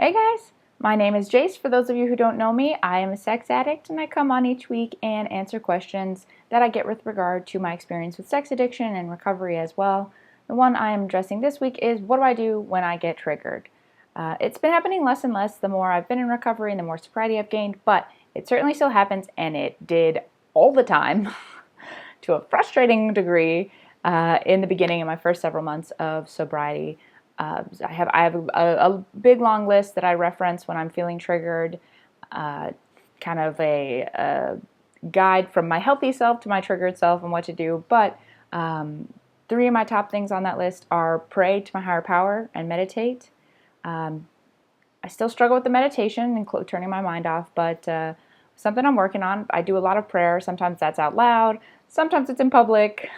Hey guys, my name is Jace. For those of you who don't know me, I am a sex addict and I come on each week and answer questions that I get with regard to my experience with sex addiction and recovery as well. The one I am addressing this week is what do I do when I get triggered? It's been happening less and less the more I've been in recovery and the more sobriety I've gained, but it certainly still happens and it did all the time to a frustrating degree in the beginning of my first several months of sobriety. I have a big long list that I reference when I'm feeling triggered, kind of a guide from my healthy self to my triggered self and what to do. But three of my top things on that list are pray to my higher power and meditate. I still struggle with the meditation and turning my mind off, but something I'm working on. I do a lot of prayer. Sometimes that's out loud. Sometimes it's in public.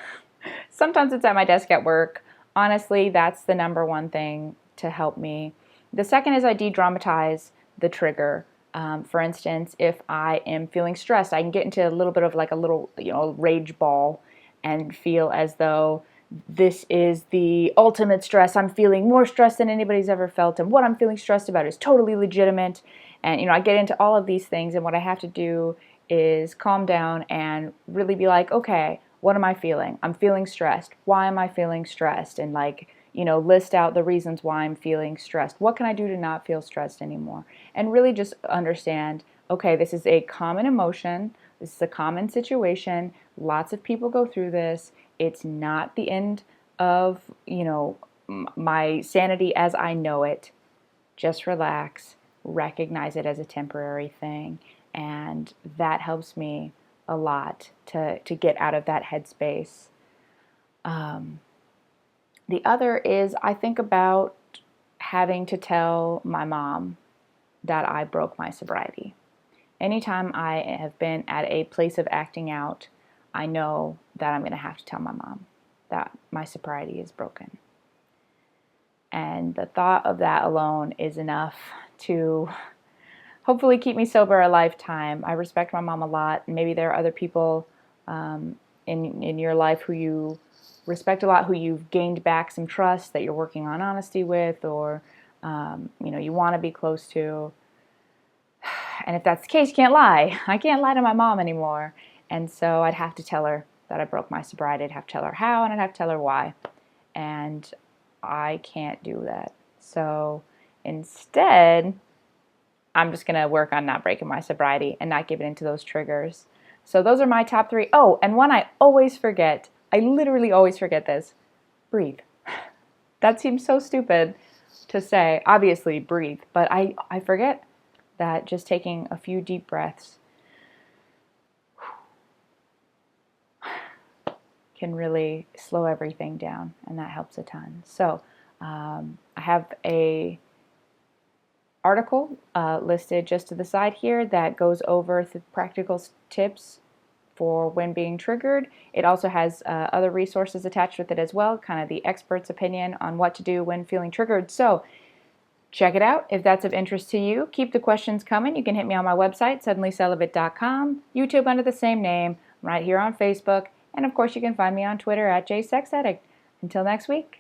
Sometimes it's at my desk at work. Honestly, that's the number one thing to help me. The second is I de-dramatize the trigger. For instance, if I am feeling stressed, I can get into a little bit of like a little, rage ball and feel as though this is the ultimate stress. I'm feeling more stress than anybody's ever felt, and what I'm feeling stressed about is totally legitimate. And, I get into all of these things, and what I have to do is calm down and really be like, okay, what am I feeling? I'm feeling stressed. Why am I feeling stressed? And list out the reasons why I'm feeling stressed. What can I do to not feel stressed anymore? And really just understand, okay, this is a common emotion. This is a common situation. Lots of people go through this. It's not the end of, my sanity as I know it. Just relax, recognize it as a temporary thing. And that helps me a lot to get out of that headspace. The other is I think about having to tell my mom that I broke my sobriety. Anytime I have been at a place of acting out, I know that I'm going to have to tell my mom that my sobriety is broken. And the thought of that alone is enough to hopefully keep me sober a lifetime. I respect my mom a lot. Maybe there are other people in your life who you respect a lot, who you've gained back some trust that you're working on honesty with, or you want to be close to. And if that's the case, you can't lie. I can't lie to my mom anymore. And so I'd have to tell her that I broke my sobriety. I'd have to tell her how, and I'd have to tell her why. And I can't do that. So instead, I'm just going to work on not breaking my sobriety and not giving into those triggers. So those are my top three. Oh, and one I always forget. I literally always forget this. Breathe. That seems so stupid to say. Obviously, breathe. But I forget that just taking a few deep breaths can really slow everything down, and that helps a ton. So I have a article listed just to the side here that goes over the practical tips for when being triggered. It also has other resources attached with it as well, kind of the expert's opinion on what to do when feeling triggered. So check it out if that's of interest to you. Keep the questions coming. You can hit me on my website, suddenlycelibate.com, YouTube under the same name, I'm right here on Facebook, and of course you can find me on Twitter at JSexAddict. Until next week.